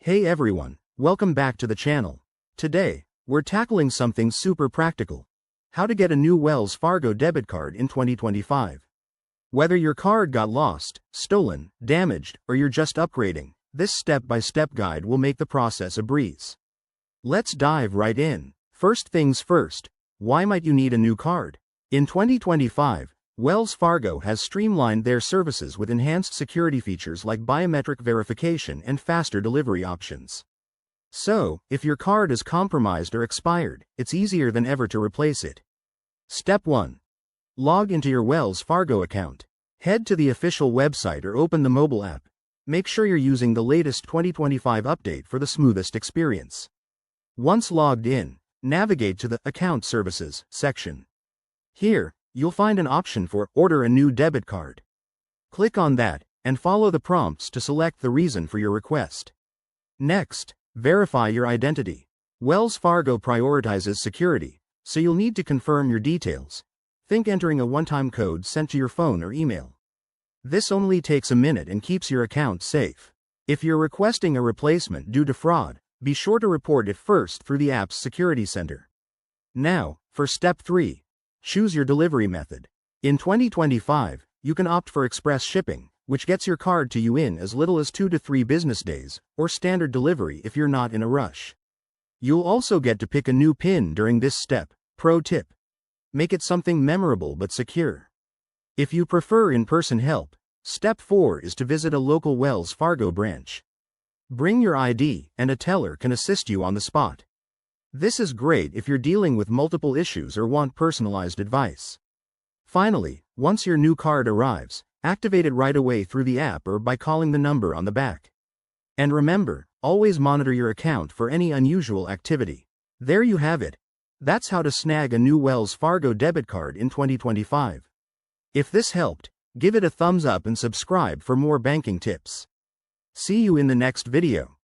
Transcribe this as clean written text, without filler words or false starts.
Hey everyone, welcome back to the channel. Today, we're tackling something super practical. How to get a new Wells Fargo debit card in 2025. Whether your card got lost, stolen, damaged, or you're just upgrading, this step-by-step guide will make the process a breeze. Let's dive right in. First things first, why might you need a new card? In 2025, Wells Fargo has streamlined their services with enhanced security features like biometric verification and faster delivery options. So, if your card is compromised or expired, it's easier than ever to replace it. Step 1. Log into your Wells Fargo account. Head to the official website or open the mobile app. Make sure you're using the latest 2025 update for the smoothest experience. Once logged in, navigate to the Account Services section. Here, you'll find an option for Order a New Debit Card. Click on that, and follow the prompts to select the reason for your request. Next, verify your identity. Wells Fargo prioritizes security, so you'll need to confirm your details. Think entering a one-time code sent to your phone or email. This only takes a minute and keeps your account safe. If you're requesting a replacement due to fraud, be sure to report it first through the app's security center. Now, for step 3. Choose your delivery method. In 2025, you can opt for express shipping, which gets your card to you in as little as 2 to 3 business days, or standard delivery if you're not in a rush. You'll also get to pick a new PIN during this step. Pro tip: make it something memorable but secure. If you prefer in-person help, step 4 is to visit a local Wells Fargo branch. Bring your ID, and a teller can assist you on the spot. This is great if you're dealing with multiple issues or want personalized advice. Finally, once your new card arrives, activate it right away through the app or by calling the number on the back. And remember, always monitor your account for any unusual activity. There you have it. That's how to snag a new Wells Fargo debit card in 2025. If this helped, give it a thumbs up and subscribe for more banking tips. See you in the next video.